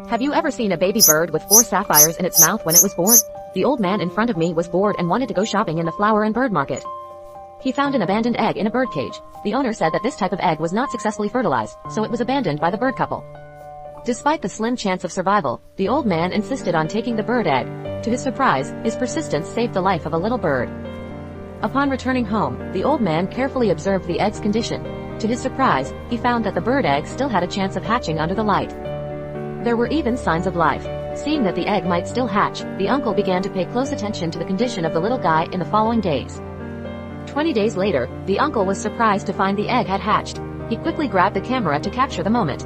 Have you ever seen a baby bird with 4 sapphires in its mouth when it was born? The old man in front of me was bored and wanted to go shopping in the flower and bird market. He found an abandoned egg in a bird cage. The owner said that this type of egg was not successfully fertilized, so it was abandoned by the bird couple. Despite the slim chance of survival, the old man insisted on taking the bird egg. To his surprise, his persistence saved the life of a little bird. Upon returning home, the old man carefully observed the egg's condition. To his surprise, he found that the bird egg still had a chance of hatching under the light. There were even signs of life. Seeing that the egg might still hatch, the uncle began to pay close attention to the condition of the little guy in the following days. 20 days later, the uncle was surprised to find the egg had hatched. He quickly grabbed the camera to capture the moment.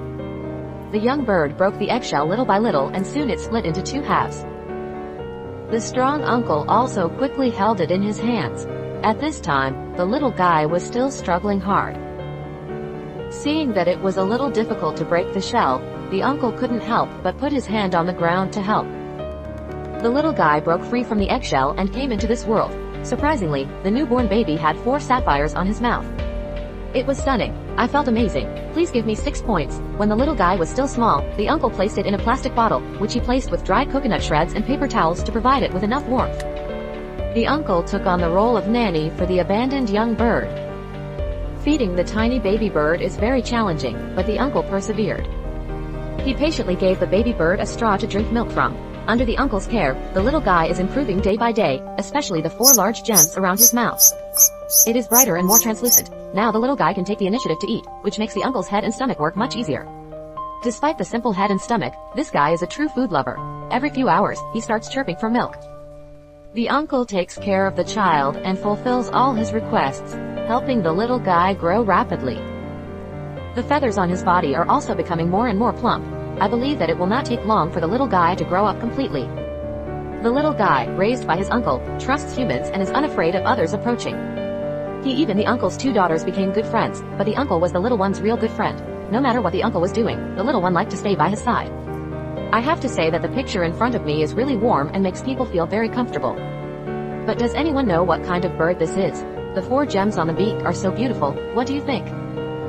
The young bird broke the eggshell little by little and soon it split into 2 halves. The strong uncle also quickly held it in his hands. At this time, the little guy was still struggling hard. Seeing that it was a little difficult to break the shell, the uncle couldn't help but put his hand on the ground to help. The little guy broke free from the eggshell and came into this world. Surprisingly, the newborn baby had 4 sapphires on his mouth. It was stunning. I felt amazing. Please give me 6 points. When the little guy was still small, the uncle placed it in a plastic bottle, which he placed with dried coconut shreds and paper towels to provide it with enough warmth. The uncle took on the role of nanny for the abandoned young bird. Feeding the tiny baby bird is very challenging, but the uncle persevered. He patiently gave the baby bird a straw to drink milk from. Under the uncle's care, the little guy is improving day by day, especially the 4 large gems around his mouth. It is brighter and more translucent. Now the little guy can take the initiative to eat, which makes the uncle's head and stomach work much easier. Despite the simple head and stomach, this guy is a true food lover. Every few hours, he starts chirping for milk. The uncle takes care of the child and fulfills all his requests, helping the little guy grow rapidly. The feathers on his body are also becoming more and more plump. I believe that it will not take long for the little guy to grow up completely. The little guy, raised by his uncle, trusts humans and is unafraid of others approaching. Even the uncle's 2 daughters became good friends, but the uncle was the little one's real good friend. No matter what the uncle was doing, the little one liked to stay by his side. I have to say that the picture in front of me is really warm and makes people feel very comfortable. But does anyone know what kind of bird this is? The 4 gems on the beak are so beautiful. What do you think?